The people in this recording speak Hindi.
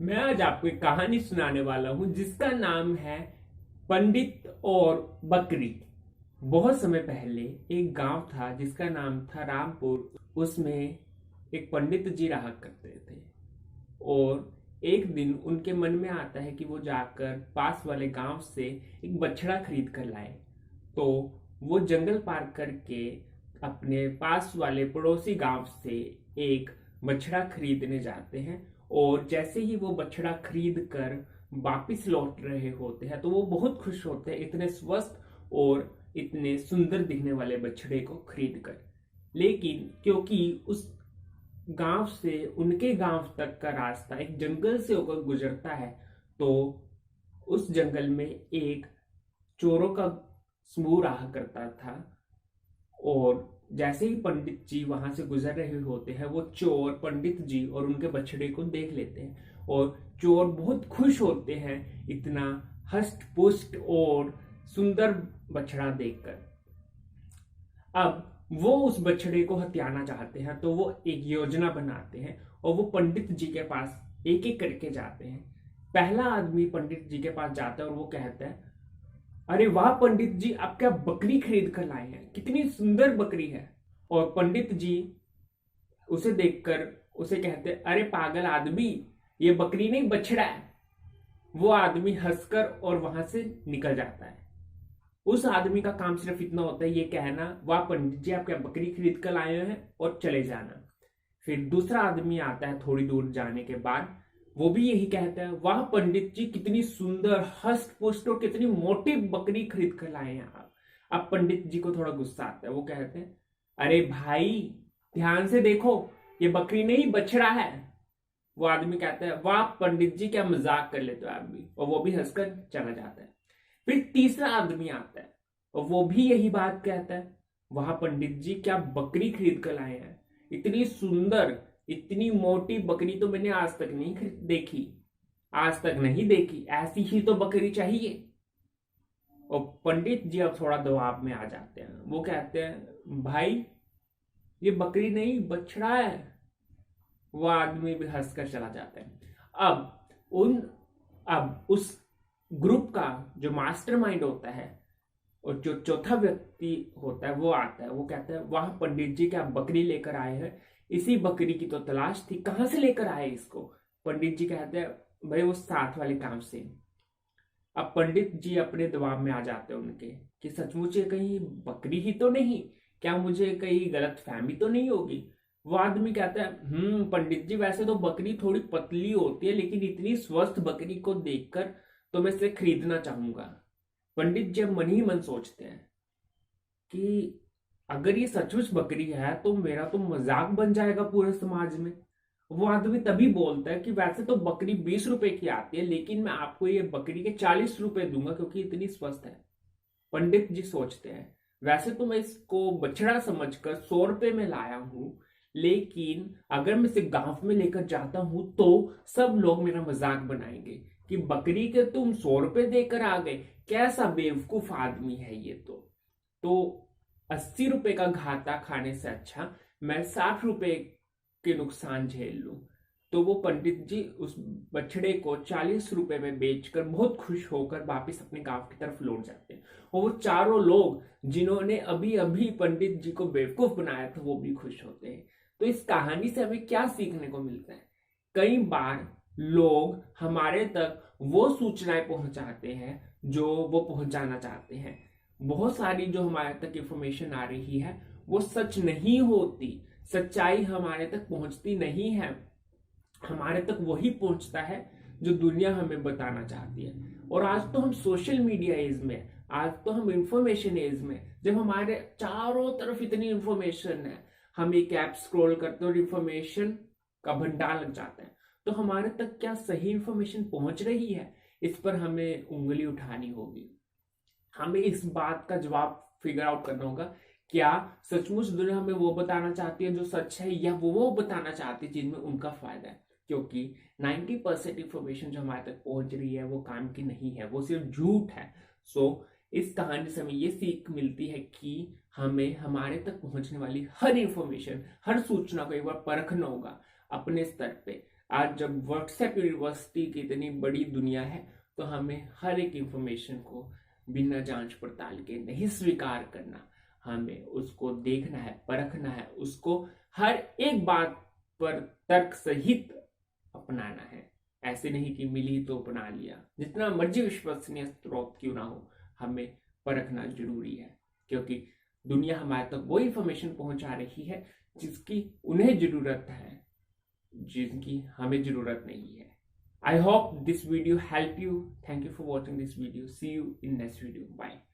मैं आज आपको एक कहानी सुनाने वाला हूं जिसका नाम है पंडित और बकरी। बहुत समय पहले एक गांव था जिसका नाम था रामपुर। उसमें एक पंडित जी रहा करते थे और एक दिन उनके मन में आता है कि वो जाकर पास वाले गांव से एक बछड़ा खरीद कर लाए। तो वो जंगल पार करके अपने पास वाले पड़ोसी गांव से एक बछड़ा खरीदने जाते हैं। और जैसे ही वो बछड़ा खरीद कर वापिस लौट रहे होते हैं तो वो बहुत खुश होते हैं इतने स्वस्थ और इतने सुंदर दिखने वाले बछड़े को खरीद कर। लेकिन क्योंकि उस गांव से उनके गांव तक का रास्ता एक जंगल से होकर गुजरता है, तो उस जंगल में एक चोरों का समूह रहा करता था। और जैसे ही पंडित जी वहां से गुजर रहे होते हैं, वो चोर पंडित जी और उनके बछड़े को देख लेते हैं और चोर बहुत खुश होते हैं इतना हष्ट पुष्ट और सुंदर बछड़ा देखकर। अब वो उस बछड़े को हत्याना चाहते हैं, तो वो एक योजना बनाते हैं और वो पंडित जी के पास एक एक करके जाते हैं। पहला आदमी पंडित जी के पास जाता है और वो कहता है, अरे वाह पंडित जी, आप क्या बकरी खरीद कर लाए हैं, कितनी सुंदर बकरी है। और पंडित जी उसे देखकर उसे कहते, अरे पागल आदमी, ये बकरी नहीं बछड़ा है। वो आदमी हंसकर और वहां से निकल जाता है। उस आदमी का काम सिर्फ इतना होता है ये कहना, वाह पंडित जी, आप क्या बकरी खरीद कर लाए हैं, और चले जाना। फिर दूसरा आदमी आता है थोड़ी दूर जाने के बाद, वो भी यही कहता है, वाह पंडित जी, कितनी सुंदर हष्ट पुष्ट और कितनी मोटी बकरी खरीद कर लाए हैं आप। अब पंडित जी को थोड़ा गुस्सा आता है, वो कहते हैं, अरे भाई ध्यान से देखो, ये बकरी नहीं बछड़ा है। वो आदमी कहता है, वाह पंडित जी, क्या मजाक कर लेते हो आप भी, और वो भी हंसकर चला जाता है। फिर तीसरा आदमी आता है और वो भी यही बात कहता है, वाह पंडित जी, क्या बकरी खरीद कर लाए हैं, इतनी सुंदर इतनी मोटी बकरी तो मैंने आज तक नहीं देखी, आज तक नहीं देखी, ऐसी ही तो बकरी चाहिए। और पंडित जी अब थोड़ा दबाव में आ जाते हैं, वो कहते हैं, भाई ये बकरी नहीं बछड़ा है। वो आदमी भी हंसकर चला जाता है। अब उन अब उस ग्रुप का जो मास्टरमाइंड होता है और जो चौथा व्यक्ति होता है वो आता है, वो कहता है, वाह पंडित जी, क्या बकरी लेकर आए हैं, इसी बकरी की तो तलाश थी, कहां से लेकर आए इसको। पंडित जी कहते हैं, भाई वो साथ वाले काम से। अब पंडित जी अपने दबाव में आ जाते हैं उनके कि सचमुच ये कहीं बकरी ही तो नहीं, क्या मुझे कहीं गलत फहमी तो नहीं होगी। वो आदमी कहता है, पंडित जी, वैसे तो बकरी थोड़ी पतली होती है, लेकिन इतनी स्वस्थ बकरी को देखकर तो मैं इसे खरीदना चाहूंगा। पंडित जी मन ही मन सोचते हैं कि अगर ये सचमुच बकरी है तो मेरा तो मजाक बन जाएगा पूरे समाज में। वो आदमी तभी बोलता है कि वैसे तो बकरी 20 रुपए की आती है, लेकिन मैं आपको ये बकरी के 40 रुपए दूंगा क्योंकि इतनी स्वस्थ है। पंडित जी सोचते हैं, वैसे तो मैं इसको बछड़ा समझकर 100 रुपए में लाया हूं, लेकिन अगर मैं इसे गांव में लेकर जाता हूं तो सब लोग मेरा मजाक बनाएंगे कि बकरी के तुम 100 रुपए देकर आ गए, कैसा बेवकूफ आदमी है ये। तो 80 रुपए का घाटा खाने से अच्छा मैं 60 रुपए के नुकसान झेल लूं। तो वो पंडित जी उस बछड़े को 40 रुपए में बेचकर बहुत खुश होकर वापिस अपने गांव की तरफ लौट जाते हैं। और वो चारों लोग जिन्होंने अभी अभी पंडित जी को बेवकूफ बनाया था वो भी खुश होते हैं। तो इस कहानी से हमें क्या सीखने को मिलता है? कई बार लोग हमारे तक वो सूचनाएं पहुंचाते हैं जो वो पहुंचाना चाहते हैं। बहुत सारी जो हमारे तक इंफॉर्मेशन आ रही है वो सच नहीं होती, सच्चाई हमारे तक पहुंचती नहीं है। हमारे तक वही पहुंचता है जो दुनिया हमें बताना चाहती है। और आज तो हम सोशल मीडिया एज में, आज तो हम इंफॉर्मेशन एज में, जब हमारे चारों तरफ इतनी इंफॉर्मेशन है, हम एक ऐप स्क्रॉल करते हैं और इंफॉर्मेशन का भंडार लग जाता है। तो हमारे तक क्या सही इंफॉर्मेशन पहुंच रही है, इस पर हमें उंगली उठानी होगी। हमें इस बात का जवाब फिगर आउट करना होगा, क्या सचमुच दुनिया हमें वो बताना चाहती है जो सच है, या वो बताना चाहती है जिनमें उनका फायदा है। क्योंकि 90% इंफॉर्मेशन जो हमारे तक पहुंच रही है वो काम की नहीं है, वो सिर्फ झूठ है। सो इस कहानी से हमें ये सीख मिलती है कि हमें हमारे तक पहुंचने वाली हर इंफॉर्मेशन, हर सूचना को एक बार परखना होगा अपने स्तर पे। आज जब व्हाट्सएप यूनिवर्सिटी की इतनी बड़ी दुनिया है तो हमें हर एक इंफॉर्मेशन को बिना जांच पड़ताल के नहीं स्वीकार करना, हमें उसको देखना है, परखना है, उसको हर एक बात पर तर्क सहित अपनाना है। ऐसे नहीं कि मिली तो अपना लिया। जितना मर्जी विश्वसनीय स्रोत क्यों ना हो, हमें परखना जरूरी है, क्योंकि दुनिया हमारे तक वो इंफॉर्मेशन पहुंचा रही है जिसकी उन्हें जरूरत है, जिनकी हमें जरूरत नहीं है। I hope this video help you. Thank you for watching this video. See you in next video. Bye.